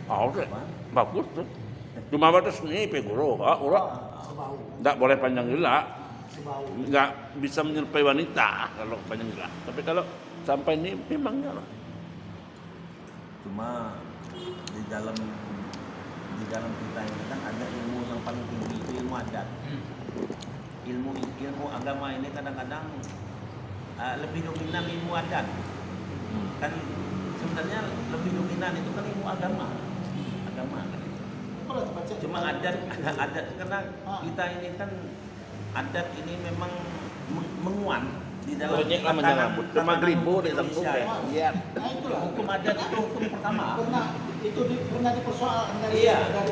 Oke, bagus tuh. Cuma batas nih guru, urut. Nggak boleh panjang gila. Nggak bisa menyerupai wanita kalau panjang gila. Tapi kalau sampai ini memang ya. Cuma di dalam kita ini kan ada ilmu yang paling tinggi, itu ilmu adat. Ilmu agama ini kadang-kadang lebih dominan ilmu adat. Kan sebenarnya lebih dominan itu kan ilmu agama kan itu. Cuma adat karena kita ini kan adat ini memang menguat di dalam cuma geribu di dalam Indonesia. Iya. Nah itulah Hukum adat itu hukum pertama. pernah dipersoalkan dari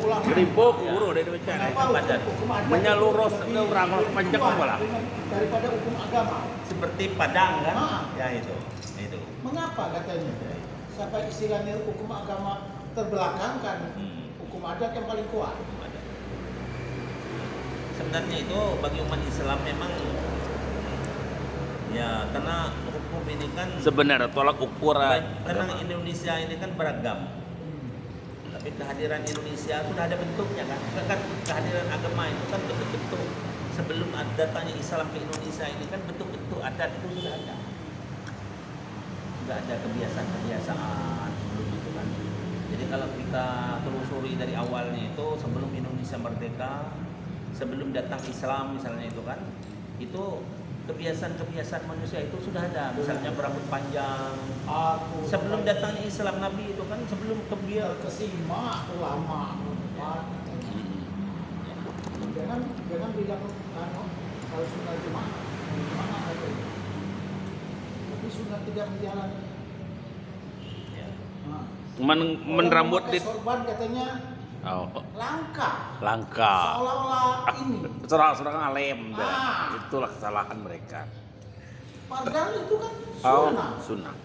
ulama. Geribu guru dari Indonesia. Hukum adat Menyalurus orang panjang malah. daripada hukum agama. Seperti Padang kan? Ya itu. Mengapa katanya? Sampai istilahnya hukum agama terbelakangkan, hukum adat yang paling kuat. Sebenarnya itu bagi umat Islam memang ya karena hukum ini kan Sebenarnya tolak ukuran. karena Indonesia ini kan beragam. Tapi kehadiran Indonesia sudah ada bentuknya kan. Kan kehadiran agama itu kan bentuk-bentuk sebelum datangnya Islam ke Indonesia ini kan bentuk-bentuk adat itu sudah ada. Sudah ada kebiasaan-kebiasaan sebelum itu kan. Jadi kalau kita telusuri dari awalnya itu sebelum Indonesia merdeka, sebelum datang Islam misalnya itu kan, itu kebiasaan-kebiasaan manusia itu sudah ada. Misalnya berambut panjang. Sebelum datangnya Islam Nabi itu kan sebelum terkesima ulama. Jangan bilang kalau sunnah jemaah ada. Tapi sunnah tidak berjalan. Menrambut di sorban katanya langka. Seolah-olah ini. Serang alim. Itulah kesalahan mereka. Padahal itu kan Sunnah.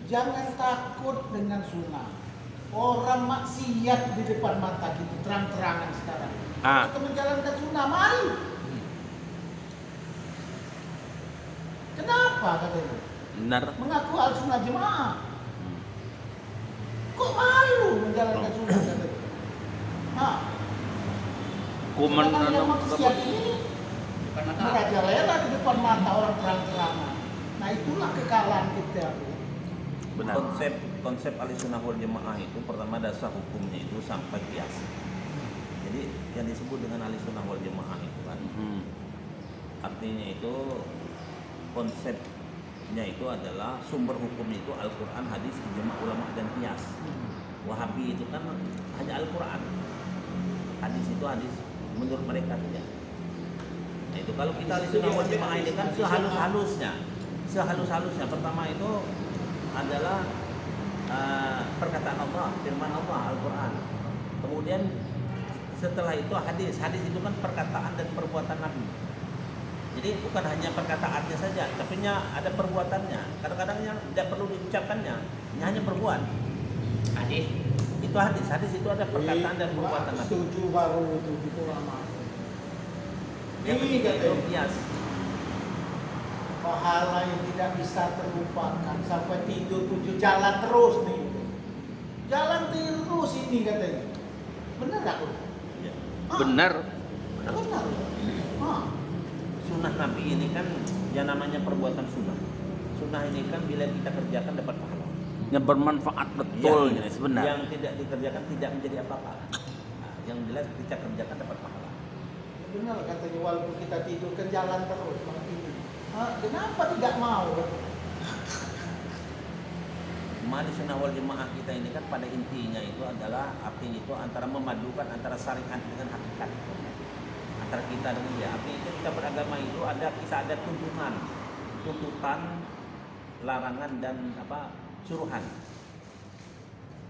Jangan takut dengan sunnah. Orang maksiat di depan mata gitu terang-terangan sekarang. Kita menjalankan sunnah malu. Kenapa katanya? Benar. Mengaku al-sunnah jemaah. Kok malu menjalankan sunnah katanya? Sedangkan yang maksiat ini merajalela di depan mata orang terang-terangan. Nah itulah kekalahan kita. Benar. Konsep Ahlussunnah wal Jamaah itu pertama dasar hukumnya itu sampai kias. Jadi yang disebut dengan Ahlussunnah wal Jamaah itu kan artinya itu konsepnya itu adalah sumber hukumnya itu Al-Quran, hadis, ijma ulama dan kias. Wahabi itu kan hanya Al-Quran, hadis itu hadis menurut mereka saja. Nah itu kalau kita Ahlussunnah wal Jamaah ini kan sehalus-halusnya pertama itu adalah perkataan Allah, firman Allah, Al-Quran. Kemudian setelah itu hadis itu kan perkataan dan perbuatan Nabi. Jadi bukan hanya perkataannya saja, tapi ada perbuatannya. Kadang-kadang yang tidak perlu diucapkannya, hanya perbuatan. Hadis itu ada perkataan dan perbuatan Nabi. Setuju baru itu lama. Yang ketiga itu kias. Pahala yang tidak bisa terlupakan sampai tidur 7 jalan terus nih. Jalan terus ini katanya. Benar enggak, Bro? Ya. Benar. Benar. Sunnah Nabi ini kan yang namanya perbuatan sunnah. Sunnah ini kan bila kita kerjakan dapat pahala. Yang bermanfaat betul ini sebenarnya. Yang tidak dikerjakan tidak menjadi apa-apa. Nah, yang jelas kita kerjakan dapat pahala. Benar katanya walaupun kita tidur ke jalan terus ini. Kenapa tidak mau? Ahlussunnah wal Jamaah kita ini kan pada intinya itu adalah artinya itu antara memadukan antara syariat dengan hakikat. Antara kita dengan dia. Artinya itu kita beragama itu kita ada tuntutan, larangan dan suruhan.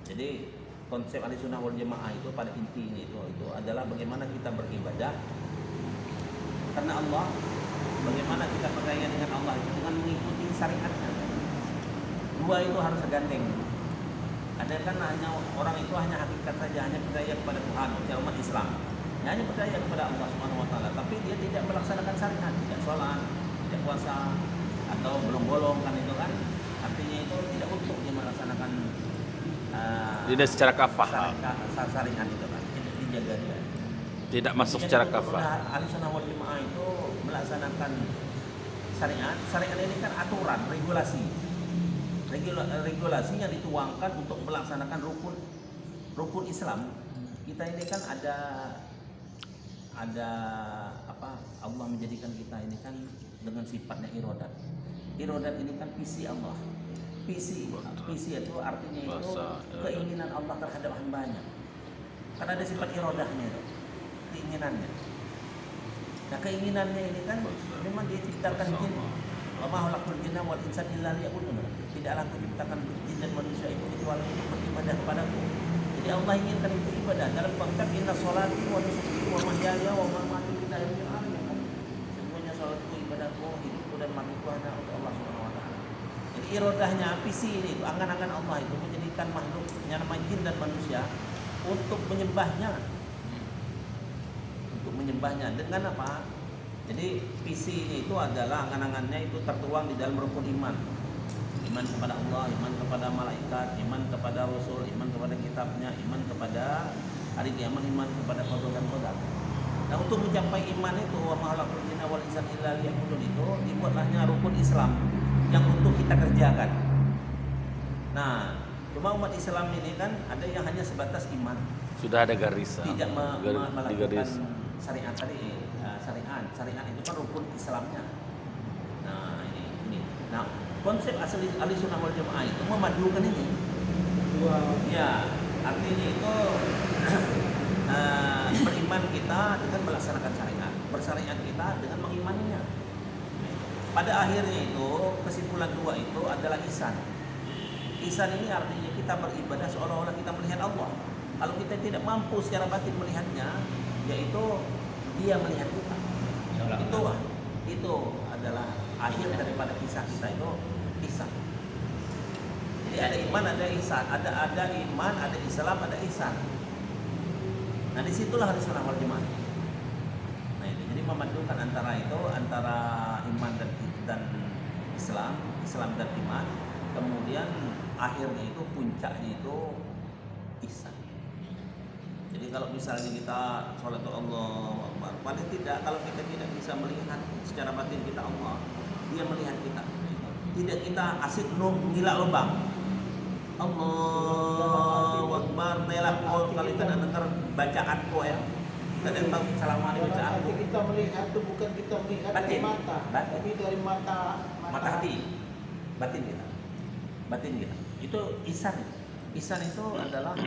Jadi konsep Ahlussunnah wal Jamaah itu pada intinya itu adalah bagaimana kita beribadah karena Allah, bagaimana kita percaya dengan Allah itu dengan mengikuti syariatnya. Dua itu harus gandeng. Ada kan hanya orang itu hanya hakikat saja, hanya percaya kepada Tuhan, umat Islam. Hanya percaya kepada Allah Subhanahu wa taala, tapi dia tidak melaksanakan syariat, tidak sholat, tidak puasa atau belum bolong kan itu kan. Artinya itu tidak utuh dia melaksanakan Tidak secara kafah. Saringan itu kan dijaga dia. Tidak masuk Jadi secara untuk kafah. Ahlussunnah wal Jamaah itu melaksanakan syariat. Syariat ini kan aturan, regulasi. Regulasi yang dituangkan untuk melaksanakan rukun Islam. Kita ini kan ada apa? Allah menjadikan kita ini kan dengan sifatnya irodat. Irodat ini kan visi Allah. Visi itu artinya itu keinginan Allah terhadap hambanya. Karena ada sifat irodahnya itu, keinginannya. Nah keinginannya ini kan memang dia ciptakan jin. Wa ma khalaqtul jinna wal insa illa liya'budun. Tidaklah aku ciptakan jin dan manusia itu kecuali untuk beribadah kepadaku. Jadi Allah inginkan itu ibadah dalam konteks inna sholati wa nusuki wa mahyaya wa mamati lillahi rabbil alamin. Semuanya salatku, ibadahku, hidupku dan matiku hanya untuk Allah Subhanahu wa taala. Jadi irodahnya, visi ini, angan-angan Allah itu menjadikan makhluknya namanya jin dan manusia untuk menyembahnya. Untuk menyembahnya dengan apa? Jadi visi ini itu adalah angan-angannya itu tertuang di dalam rukun iman. Iman kepada Allah, iman kepada malaikat, iman kepada Rasul, iman kepada kitabnya, iman kepada hari kiamat, iman kepada qada dan qadar. Nah untuk mencapai iman itu wa ma khalaqtul jinna wal insa illa liya'budun itu dibuatlahnya rukun Islam yang untuk kita kerjakan. Nah, cuma umat Islam ini kan ada yang hanya sebatas iman. Sudah ada garisan. Tidak melakukan garis. syariat tadi. Syariat itu kan rukun Islamnya. Nah, ini. Nah, konsep asli Ahlussunnah wal Jamaah itu memadukan ini. Ya, artinya itu beriman kita dengan melaksanakan syariat, bersyariat kita dengan mengimaninya. Pada akhirnya itu kesimpulan dua itu adalah ihsan. Ihsan ini artinya kita beribadah seolah-olah kita melihat Allah. Kalau kita tidak mampu secara batin melihatnya, yaitu Dia melihat kita. Itu adalah akhir daripada kisah kita itu ihsan. Jadi ada iman, ada ihsan, ada iman, ada Islam, ada ihsan. Nah disitulah Ahlussunnah wal Jamaah. Nah ini jadi memadukan antara iman dan Islam dan iman. Kemudian akhirnya itu puncaknya itu ihsan. Jadi kalau misalnya kita sholat Allah Akbar, paling tidak kalau kita tidak bisa melihat secara batin kita Allah, Dia melihat kita. Tidak kita asik ngilak lubang. Allahu Akbar, telah kau kali kita dengar bacaan kau ya. Kita tidak tahu selama ini bacaan kau. Kita melihat itu bukan kita melihat dari mata, tapi dari mata hati, batin kita. Itu ihsan. Ihsan itu adalah